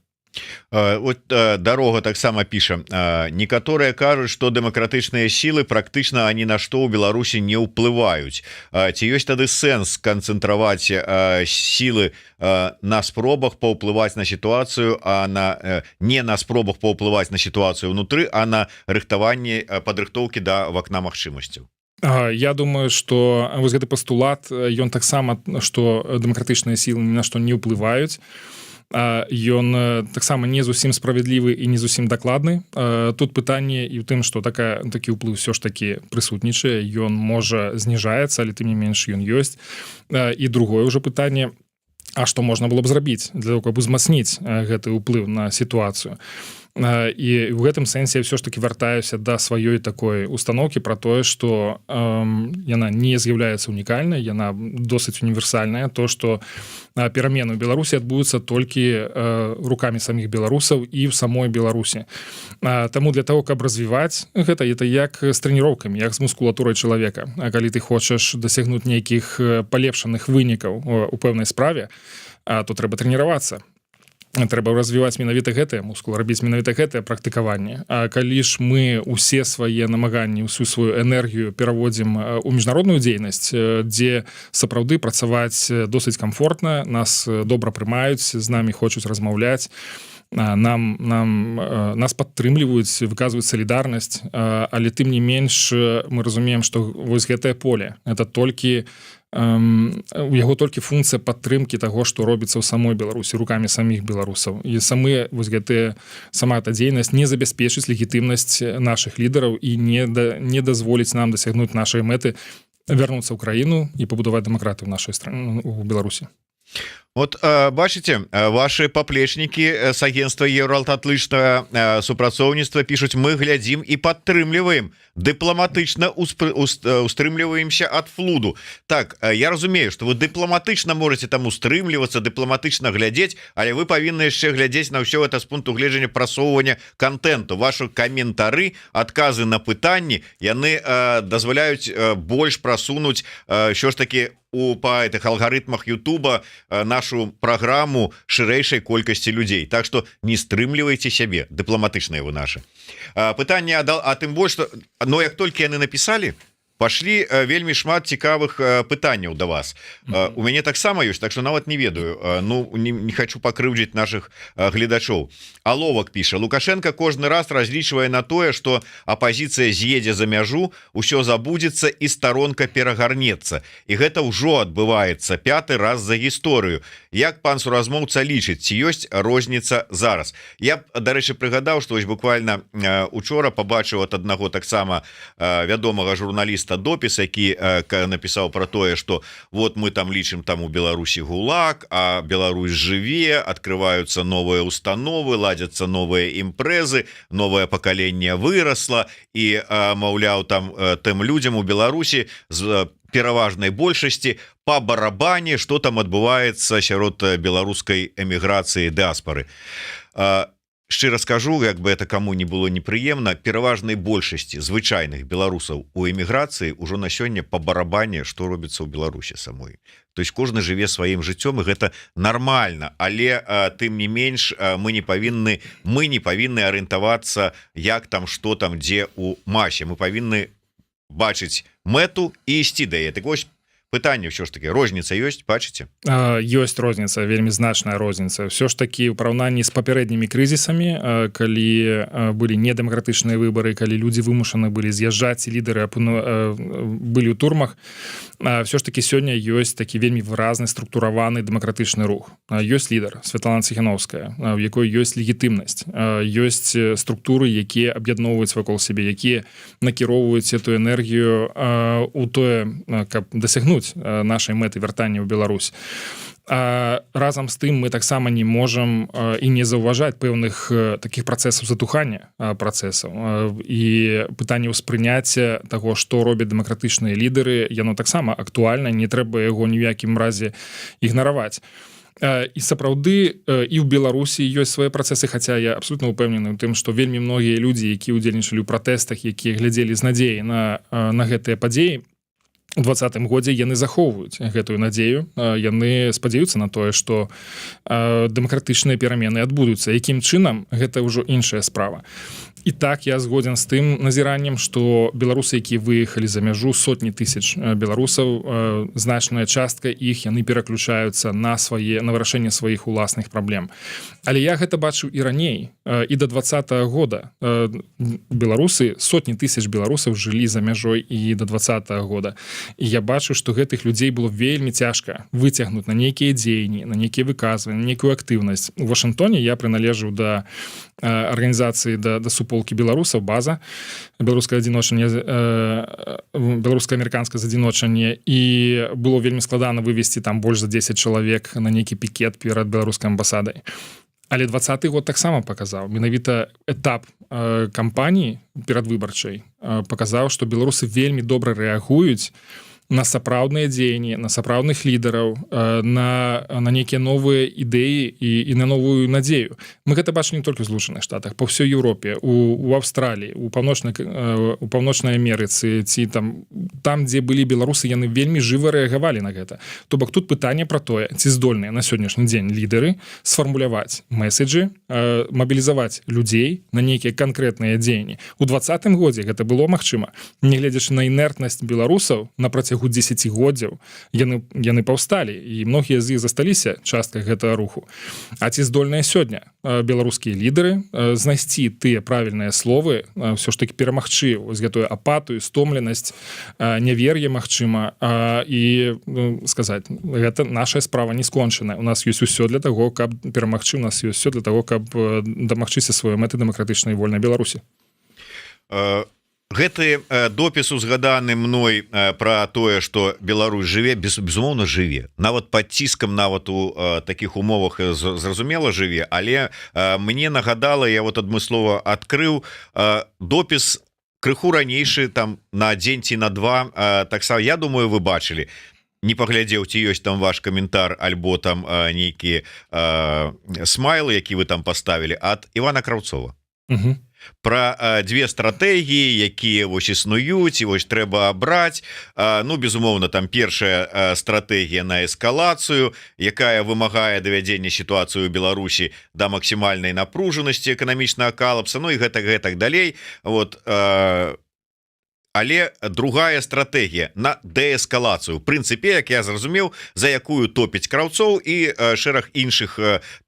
Вот Дарога таксама піша: некаторыя кажуць, што дэмакратычныя сілы практычна ані на што ў Беларусі не ўплываюць. Ці ёсць тады сэнс канцэнтраваць сілы на спробах паўплываць на сітуацыю, а не на спробах паўплываць на сітуацыю ўнутры, а на рыхтаванне падрыхтоўкі да вакна магчымасцяў? Я думаю, што вось гэты пастулат, ён таксама, што дэмакратычныя сілы ні на што не ўплываюць, ён таксама не зусім справядлівы і не зусім дакладны. Тут пытанне і ў тым, што такі ўплыў все ж такі прысутнічае, ён можа зніжаецца, але тым не менш ён ёсць. І другое ўжо пытанне, а што можна было б зрабіць для того, каб узмацніць гэты ўплыў на сітуацыю. І ў гэтым сэнсе я все ж таки вяртаюся да сваёй такой установкі пра тое, што яна не з'яўляецца унікальнай, яна досыць універсальная. То, што перамены ў Беларусі адбудуцца толькі рукамі саміх беларусаў і ў самой Беларусі. Таму для того, каб развіваць гэта, это як з трэніроўкамі, як з мускулатурай чалавека. Калі ты хочаш дасягнуць нейкіх палепшаных вынікаў у пэўнай справе, то трэба трэніравацца. Трэба развіваць менавіта гэтыя мускулы, рабіць менавіта гэтае практыкаванне. А калі ж мы усе свае намаганні, усю сваю энергію пераводзім у міжнародную дзейнасць, дзе сапраўды працаваць досыць камфортна, нас добра прымаюць, з намі хочуць размаўляць, нас падтрымліваюць, выказваюць салідарнасць, але тым не менш мы разумеем, што вось гэтае поле, это толькі у яго толькі функцыя падтрымкі таго, што робіцца ў самой Беларусі рукамі саміх беларусаў. І сама эта дзейнасць не забяспечыць легітымнасць нашых лідараў і не дазволіць нам дасягнуць нашай мэты вярнуцца ў краіну і пабудаваць дэмакратыю ў нашай стране, у Беларусі. Вот бачыце, ваши паплечнікі с агентства еўраатлантычнага супрацоўніцтва пишуць: мы глядзім і падтрымліваем, дыпламатычна устрымліваемся ад флуду. Так, я разумею, что вы дыпламатычна можете там устрымлівацца, дыпламатычна глядзець, але вы павінны яшчэ глядзець на ўсё это з пункту гледжання прасоўвання контенту. Ваши каментары, адказы на пытанні, яны дазваляюць больш прасунуць що ж таки па этих алгарытмах Ютуба нашу праграму шырэйшай колькасці людзей. Так что не стрымлівайце сябе, дыпламатычныя вы наши пытанне. А тым больш, что як толькі яны написали, пошли вельмі шмат цікавых пытанняў да вас. У мяне таксама ёсць, так что нават не ведаю, не хочу пакрыўдзіць наших гледачоў. Аловак піша: Лукашенко кожны раз разлічвае на тое, что апозіцыя з'едзе за мяжу, усё забудзецца і старонка перагарнецца, і гэта ўжо адбываецца 5-ы раз за гісторыю. Як пан суразмоўца лічыць, ці ёсць розніца зараз? Я, дарэчы, прыгадаў, што вось буквально учора побачыў ад аднаго таксама вядомага журналіста допіс, які напісаў про тое, что вот мы там лічым там у Беларусі гулаг, а Беларусь жыве, открываются новые установы, ладзяцца новыя імпрэзы, новае пакаленне вырасла, і маўляў, там тым людзям у Беларусі з пераважнай большасці по барабане, что там адбываецца сярод беларускай эміграцыі, дыаспары. шчыра скажу, як бы это кому не было непрыемна, пераважнай большасці звычайных беларусаў у эміграцыі ўжо на сёння по барабане, што робіцца ў Беларусі самой. То есть кожны жыве сваім жыццём, і гэта нормально, але тым не менш мы не павінны арыентавацца як там, што там, дзе у масе. Мы павінны бачыць мэту і ісці да яе. Так вось пытанне ўсё ж таки, розніца ёсць, бачыце? Ёсць розніца, вельмі значная розніца. Ўсё ж такі ў параўнанні з папярэднімі крызісамі, калі былі недэмакратычныя выбары, калі людзі вымушаны былі з'язджаць, і лідары былі ў турмах, все ж таки сёння ёсць такі вельмі выразны структураваны дэмакратычны рух. Ёсць лідар Святлана Ціхановская, у якой ёсць легітымнасць, ёсць структуры, якія аб'ядноўваюць вакол сябе, якія накіроўваюць эту энергію у тое, каб дасягнуць нашай мэты вяртання ў Беларусь. Разам з тым мы таксама не можам і не заўважаць пэўных такіх працэсаў затухання працэсаў, і пытанне ўспрыняцця таго, што робяць дэмакратычныя лідары, яно таксама актуальна, не трэба яго ні ў якім разе ігнараваць. І сапраўды і ў Беларусі ёсць свае працэсы, хаця я абсолютно упэўнены ў тым, што вельмі многія людзі, які ўдзельнічалі ў пратэстах, якія глядзелі з надзеяй на гэтыя падзеі, у 2020 годзе яны захоўваюць гэтую надзею, яны спадзяюцца на тое, што дэмакратычныя перамены адбудуцца. Якім чынам, гэта ўжо іншая справа. І так я згодзен з тым назіраннем, што беларусы, якія выехалі за мяжу, сотні тысяч беларусаў, значная частка іх, яны пераключаюцца на вырашэнне сваіх уласных праблем. Але я гэта бачыў і раней, і да 2020 года. Беларусы, сотні тысяч беларусаў жылі за мяжой і да 2020 года. І я бачу, што гэтых людзей было вельмі цяжка выцягнуць на нейкія дзеянні, на нейкія выказванні, на нейкую актыўнасць. У Вашынгтоне я прыналежаў да арганізацыі, да суполкі беларусаў, база, беларуска-амерыканскае задзіночанне, і было вельмі складана вывесці там больш за 10 чалавек на нейкі пікет перад беларускай амбасадай. Але 2020 год таксама паказаў, менавіта этап кампаніі перадвыбарчай паказаў, што беларусы вельмі добра рэагуюць на сапраўдныя дзеянні, на сапраўдных лідараў, на нейкія новыя ідэі і на новую надзею. Мы гэта бачылі не толькі ў Злучаных Штатах, па ўсёй Еўропе, у Аўстраліі, у паўночнай Амерыцы, ці там, дзе былі беларусы, яны вельмі жыва рэагавалі на гэта. То бок тут пытанне пра тое, ці здольныя на сённяшні дзень лідары сфармуляваць меседжы, мабілізаваць людзей на нейкія канкрэтныя дзеянні. У 2020 годзе гэта было магчыма. Нягледзячы на інертнасць беларусаў на працягу 10годдзяў яны паўсталі, і многія з іх засталіся часткай гэтага руху. А ці здольныя сёння беларускія лідары знайсці тыя правільныя словы, ўсё ж таки перамагчы вось гэтую апатыю, стомленасць, нявер'е магчыма, і сказаць, гэта наша справа не скончаная. У нас ёсць усё для таго, каб перамагчы, у нас ёсць усё для таго, каб дамагчыся сваёй мэты дэмакратычнай і вольнай Беларусі. Гэты допіс узгаданы мной пра тое, што Беларусь жыве, безумоўна жыве, нават пад ціскам, нават у такіх умовах зразумела жыве, але мне нагадала, я вот адмыслова адкрыў допіс крыху ранейшы, там на дзень ці на два, таксама, я думаю, вы бачылі, не паглядзеў, ці ёсць там ваш каментар, альбо там нейкі смайл, які вы там паставілі, ад Івана Краўцова. Пра дзве стратэгіі, якія вось існуюць, і вось трэба абраць. Ну, безумоўна, там першая стратэгія на эскалацыю, якая вымагае давядзення сітуацыі ў Беларусі да максімальнай напружанасці эканамічнага калапса, ну і гэтак далей. Вот, але другая стратэгія на дээскалацыю, у прынцыпе, як я зразумеў, за якую топіць Краўцоў і шэраг іншых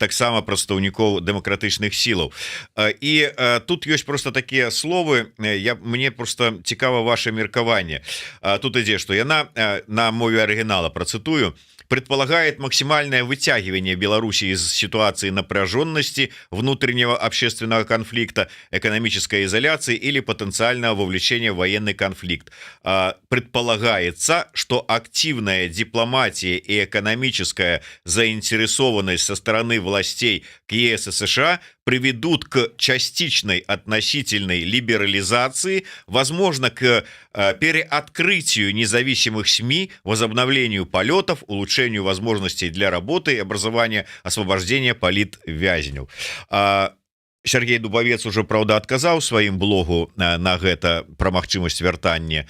таксама прадстаўнікоў дэмакратычных сілаў. І тут ёсць просто такія словы, мне просто цікава ваше меркаванне. Тут ідзе, што яна на мове арыгінала, працытую, предполагает максимальное вытягивание Беларуси из ситуации напряженности, внутреннего общественного конфликта, экономической изоляции или потенциального вовлечения в военный конфликт. Предполагается, что активная дипломатия и экономическая заинтересованность со стороны властей к ЕС и США приведут к частичной относительной либерализации, возможно, к переоткрытию независимых СМИ, возобновлению полетов, улучшению возможностей для работы и образования, освобождения политвязней. Сергей Дубавец уже правда адказаў сваім блогу на гэта пра магчымасць вяртання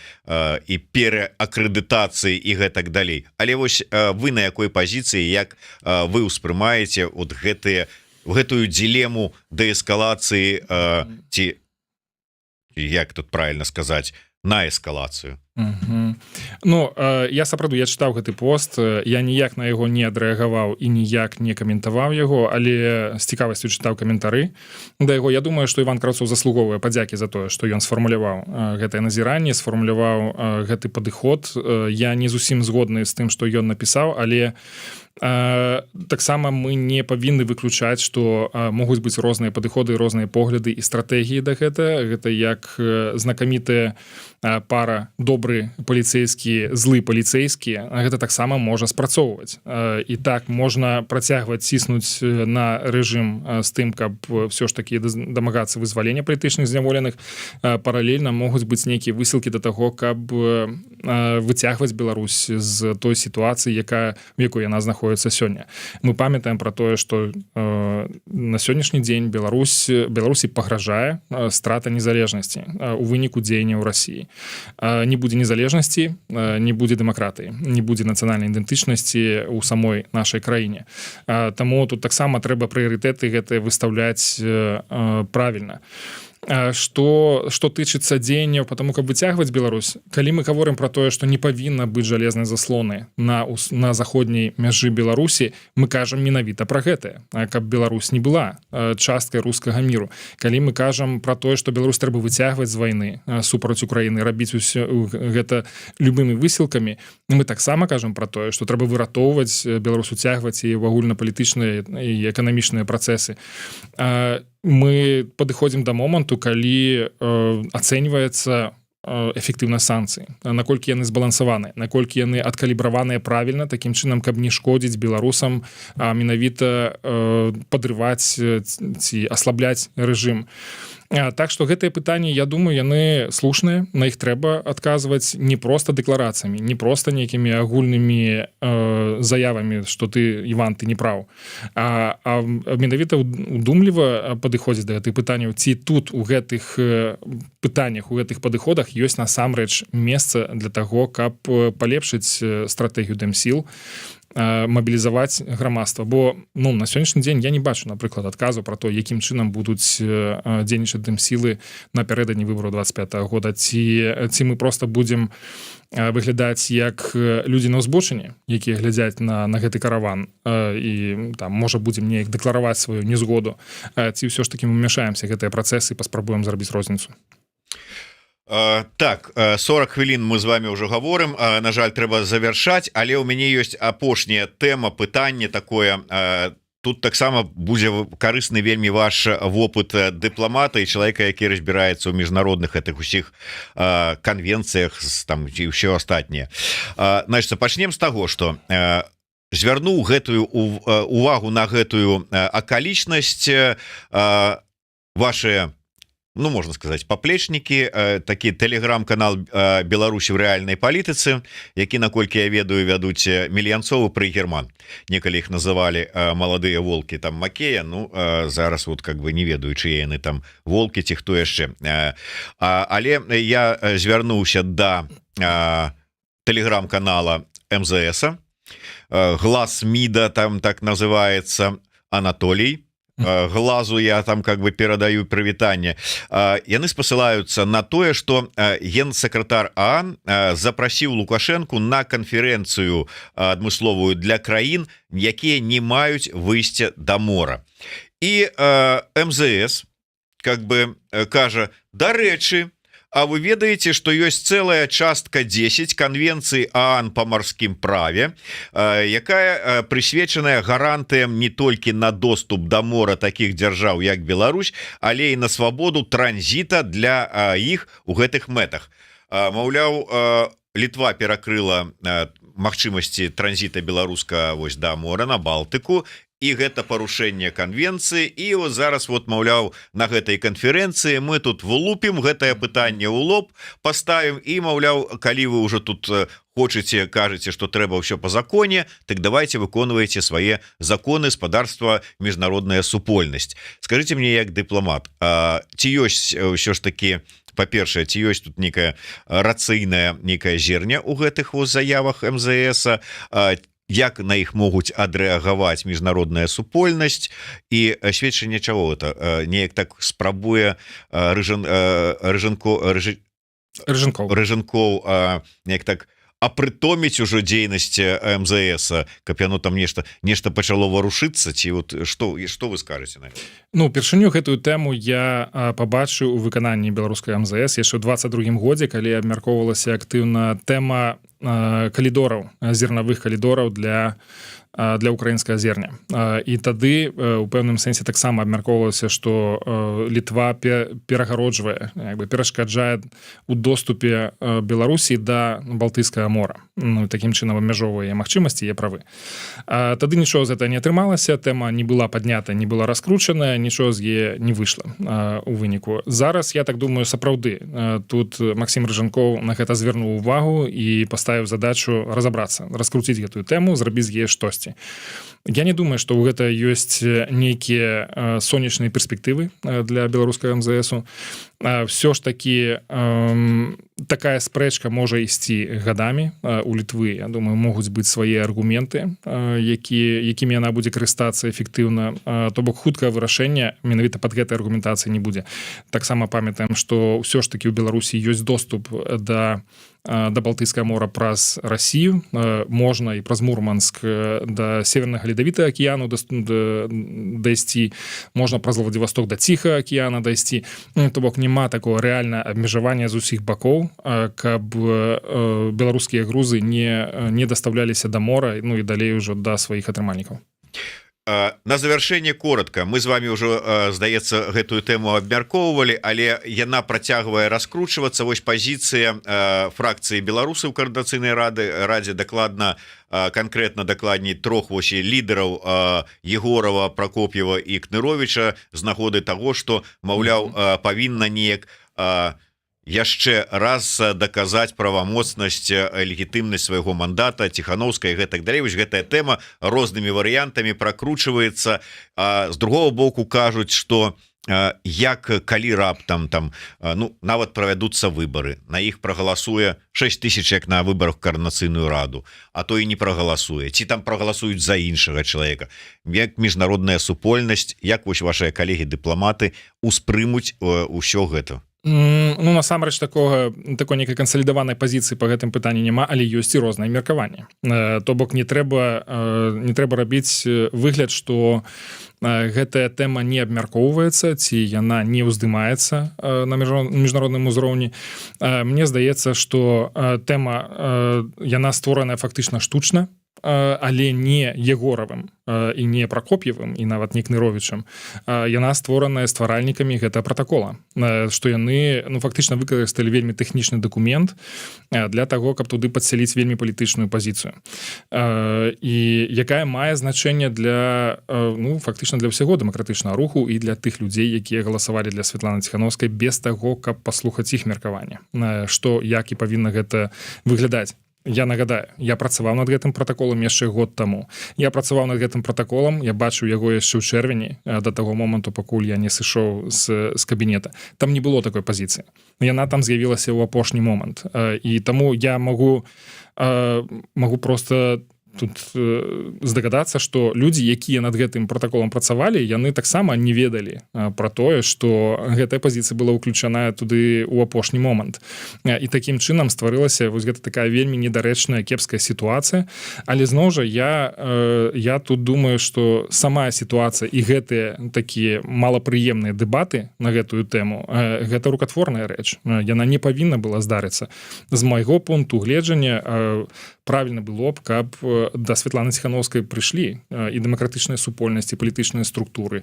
і пераакрэдытацыі і гэтак далей. Але вось вы на якой пазіцыі, як вы ўспрымаеце от гэтую дилему дээскалацыі ці як тут правильно сказаць, на эскалацыю? Ну я сапраўду я чытаў гэты пост, я ніяк на яго не адрэагаваў і ніяк не каментаваў яго, але з цікавасцю чытаў каментары да яго. Я думаю, што Іван Краўцоў заслугоўвае падзякі за тое, што ён сфармуляваў гэтае назіранне, сфармуляваў гэты падыход. Я не зусім згодны з тым, што ён напісаў, але таксама мы не павінны выключаць, што могуць быць розныя падыходы, розныя погляды і стратэгіі да гэта як знакамітая пара добры паліцэйскі, злы паліцэйскі, гэта таксама можа спрацоўваць. І так можна працягваць ціснуць на рэжым з тым, каб все ж такі дамагацца вызвалення палітычных зняволеных. Паралельна могуць быць нейкія высылкі да таго, каб выцягваць Беларусь з той сітуацыі, у якой яна знаходіцца сёння. Мы памятаем пра тое, што на сённяшні дзень Беларусі пагражае страта незалежнасці у выніку дзеянняў Расіі. Не будзе незалежнасці, не будзе дэмакратыі, не будзе нацыянальнай ідэнтычнасці ў самой нашай краіне. Таму тут таксама трэба прыярытэты гэтыя выстаўляць правільна. Што тычыцца дзеянняў па таму, каб выцягваць Беларусь, калі мы гаворым пра тое, што не павінна быць жалезнай заслоны на заходняй мяжы Беларусі, мы кажам менавіта пра гэтае, каб Беларусь не была часткай рускага міру. Калі мы кажам пра тое, што Беларусь трэба выцягваць з вайны супраць Украіны, рабіць усё гэта любымі высілкамі, мы таксама кажам пра тое, што трэба выратоўваць Беларусь, уцягваць і ў агульнапалітычныя і эканамічныя працэсы. Мы падыходзім да моманту, калі ацэньваецца эфектыўнасць санкцый, наколькі яны збалансаваныя, наколькі яны адкалібраваныя правільна, такім чынам, каб не шкодзіць беларусам, а менавіта падрываць ці аслабляць рэжым. Так што гэтыя пытанні, я думаю, яны слушныя, на іх трэба адказваць не проста дэкларацыямі, не проста нейкімі агульнымі заявамі, што ты, Іван, ты не праў, а менавіта удумліва падыходзіць да гэтых пытанняў, ці тут у гэтых пытаннях, у гэтых падыходах ёсць насамрэч месца для таго, каб палепшыць стратэгію Дэмсіл, мабілізаваць грамадства. Бо на сённяшні дзень я не бачу, напрыклад, адказу пра то, якім чынам будуць дзейнічаць Дэмсілы напярэдадні выбараў 25-го года, ці мы проста будзем выглядаць як людзі на ўзбочыне, якія глядзяць на гэты караван, і там можа будзем неяк дэклараваць сваю незгоду, ці ўсё ж такі мы мяшаемся гэтыя працэсы і паспрабуем зрабіць розніцу. Так, 40 хвілін мы з вами ўжо гаворым, на жаль, трэба завяршаць, але ў мяне ёсць апошняя тэма, пытанне такое. Тут таксама будзе карысны вельмі ваш вопыт дыпламата і чалавека, які разбіраецца ў міжнародных гэтых усіх канвенцыях там і ўсё астатняе. Значит, пачнем з таго, што звярнуў гэтую увагу на гэтую акалічнасць ваши, можна сказаць, паплечнікі, такі тэлеграм-канал Беларусі ў рэальнай палітыцы, які, наколькі я ведаю, вядуць мільянцовы прыгерман. Некалі іх называлі маладыя волкі там Макея, зараз вот как бы не ведаю, чые яны там волкі ці хто яшчэ. Але я звярнуўся да тэлеграм-канала МЗС, Глаз МИДа там так называецца, Анатолій. Глазу я там как бы перадаю прывітанне. Яны спасылаюцца на тое, што генсакратар ААН запрасіў Лукашэнку на канферэнцыю адмысловую для краін, якія не маюць выйсця да мора. І МЗС как бы кажа: дарэчы, а вы ведаеце, што ёсць цэлая частка 10 канвенцыі ААН па марскім праве, якая прысвечаная гарантыям не толькі на доступ да мора такіх дзяржаў, як Беларусь, але і на свабоду транзіта для іх у гэтых мэтах. Маўляў, Літва перакрыла магчымасці транзіта беларуска вось да мора на Балтыку, і гэта парушэнне канвенцыі, і вот зараз вот маўляў на гэтай канферэнцыі мы тут вылупім гэтае пытанне ў лоб, паставім і маўляў, калі вы ўжо тут хочаце, кажаце, што трэба ўсё по законе, так давайте выконваеце свае законы спадарства міжнародная супольнасць. Скажите мне як дыпламат, ці ёсць ўсё ж таки, па-першае, ці ёсць тут некая рацыйная некая зерня ў гэтых вот заявах МЗС, як на іх могуць адрэагаваць міжнародная супольнасць, і сведчанне чаго это неяк так спрабуе Рыжанкоў неяк так апрытоміць ужо дзейнасці МЗС, каб яно там нешта пачало варушыцца, ці вот што вы скажаце на гэта? Ну, першыню гэтую тэму я пабачыў у выкананні беларускай МЗС яшчэ ў 22-м годзе, калі абмяркоўвалася актыўна тэма калідораў, зернавых калідораў для украінскага зерня. І тады у пэўным сэнсе таксама абмяркоўвалася, што Літва перагароджвае, перашкаджае у доступе Беларусі да Балтыйскага мора. Ну, такім чынам абмяжоўвае магчымасці, я правы. Тады нічого з гэта не атрымалася, тэма не была паднята, не была раскручаная, нічого з яе не выйшла у выніку. Зараз, я так думаю, сапраўды, тут Максім Рыжанкоў на гэта звярнуў увагу і паставіў задачу разабрацца, раскруціць гэтую тэму, зрабіць з яе штосьці. Я не думаю, што ў гэта ёсць нейкія сонечныя перспектывы для беларускага МЗСу. Все ж таки такая спрэчка можа ісці гадамі. У Літвы, я думаю, могуць быць свае аргументы, якімі яна будзе карыстацца эфектыўна. То бок хуткае вырашэнне менавіта пад гэтай аргументацыі не будзе. Таксама памятаем, што ўсё ж таки ў Беларусі ёсць доступ да Балтыйскага мора праз Расію, можна і праз Мурманск да Севернага Ледавітага акіяну дайсці, можна праз Владзівасток да Ціхага акіяна дайсці. То бок няма такого рэальна абмежавання з усіх бакоў, каб беларускія грузы не даставляліся да мора, ну і далей ужо да сваіх атрымальнікаў. На завяршэнне коротко, мы з вами ўжо, здаецца, гэтую тэму абмяркоўвалі, але яна працягвае раскручвацца. Вось пазіцыя фракцыі беларусаў каардынацыйнай радзе дакладна, конкретно дакладней трох вось лідараў Егорова, Прокоп'ева і Кныровіча з нагоды таго, што маўляў павінна неяк яшчэ раз даказаць правамоцнасць, легітымнасць свайго мандата Ціхановская і гэтак далей. Вось гэтая тэма рознымі варыянтамі пракручваецца. З другого боку кажуць, што як калі раптам там нават правядуцца выбары, на іх прагаласуе 6000 як на выбарах каардынацыйную раду, а то і не прагаласуе, ці там прагаласуюць за іншага чалавека. Як міжнародная супольнасць, як вось вашыя калегі дыпламаты успрымуць усё гэта? Ну, насамрэч такой некай кансалідаванай пазіцыі па гэтым пытанні няма, але ёсць і рознае меркаванне. То бок не трэба рабіць выгляд, што гэтая тэма не абмяркоўваецца ці яна не ўздымаецца на міжнародным узроўні. Мне здаецца, што тэма яна створаная фактычна штучна, але не Егоравым і не Прокоп'евым і нават не Кныровічам. Яна створаная стваральнікамі гэтага пратакола, што яны фактычна выкарысталі вельмі тэхнічны дакумент для таго, каб туды падсяліць вельмі палітычную пазіцыю. І якая мае значэнне фактычна для ўсяго дэмакратычнага руху і для тых людзей, якія галасавалі для Святланы Ціхановскай без таго, каб паслухаць іх меркаванне. Што, як і павінна гэта выглядаць. Я нагадаю, я працаваў над гэтым пратаколам яшчэ год таму. Я працаваў над гэтым пратаколам, я бачыў яго яшчэ ў чэрвені, да таго моманту, пакуль я не сышоў з кабінета. Там не было такой пазіцыі. Яна там з'явілася ў апошні момант. І таму я магу проста тут здагадацца, што людзі, якія над гэтым пратаколам працавалі, яны таксама не ведалі пра тое, што гэтая пазіцыя была ўключаная туды ў апошні момант. І такім чынам стварылася вось гэта такая вельмі недарэчная кепская сітуацыя. Але зноў жа я тут думаю, што сама сітуацыя і гэтыя такія малапрыемныя дэбаты на гэтую тэму, гэта рукатворная рэч. Яна не павінна была здарыцца. З майго пункту гледжання правільна было б, каб да Святланы Ціхановскай прыйшлі і дэмакратычныя супольнасці, палітычныя структуры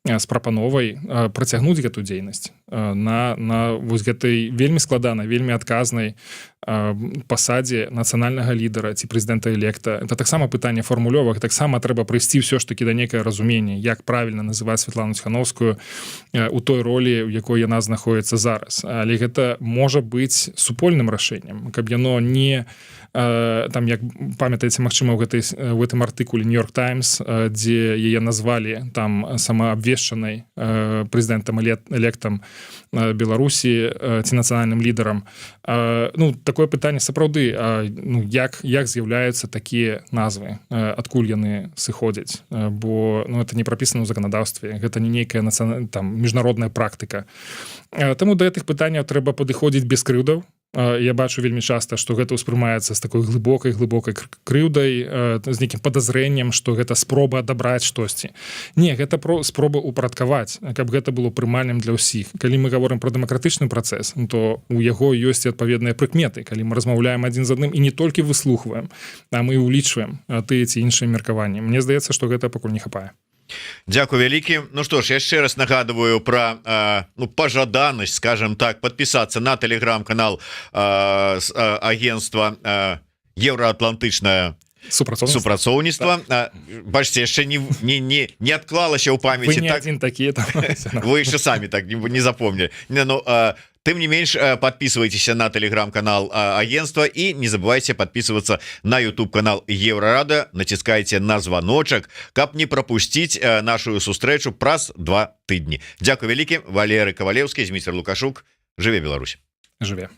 з прапановай працягнуць гэту дзейнасць. на вось гэтай вельмі складанай, вельмі адказнай пасадзе нацыянальнага лідара ці прэзідэнта электа. Это таксама пытанне фармулёвак, таксама трэба прыйсці ўсё ж таки да некае разуменне, як правільна называць Святлану Ціхановскую у той ролі, у якой яна знаходіцца зараз. Але гэта можа быць супольным рашэннем, каб яно не там, як памятаеце, магчыма, у гэтым артыкуле New York Times, дзе яе назвалі там самаабвешчанай прэзідэнтам электам Беларусі ці нацыянальным лідарам. Ну, такое пытанне сапраўды, ну, як з'яўляюцца такія назвы, адкуль яны сыходзяць, бо ну, это не прапісана ў заканадаўстве, гэта не нейкая там міжнародная практыка. Таму да гэтых пытанняў трэба падыходзіць без крыўдаў. Я бачу вельмі часта, што гэта ўспрымаецца з такой глыбокай крыўдай, з нейкім падазрэннем, што гэта спроба адабраць штосьці. Не, гэта спроба ўпарадкаваць, каб гэта было прымальным для ўсіх. Калі мы гаворым пра дэмакратычны працэс, то у яго ёсць адпаведныя прыкметы, калі мы размаўляем адзін з адным і не толькі выслухваем, а мы ўлічваем тыя ці іншыя меркаванні. Мне здаецца, што гэта пакуль не хапае. Дякую вялікі. Ну што ж, яшчэ раз нагадываю про пожаданасць, скажем так, подписаться на телеграм-канал агентства Еўраатлантычнае супрацоўніцтва. Бачыце, яшчэ не адклалася ў памяці. Вы не адзін такі. Вы яшчэ самі так не запомнілі. Тым не менш, подписывайтесь на телеграм-канал агентства и не забывайте подписываться на YouTube-канал Еврорада, натискайте на звоночек, каб не пропустить нашу сустрэчу праз 2 тыдні. Дякую вялікі. Валерый Ковалевский, Зміцер Лукашук. Жыве Беларусь. Жыве.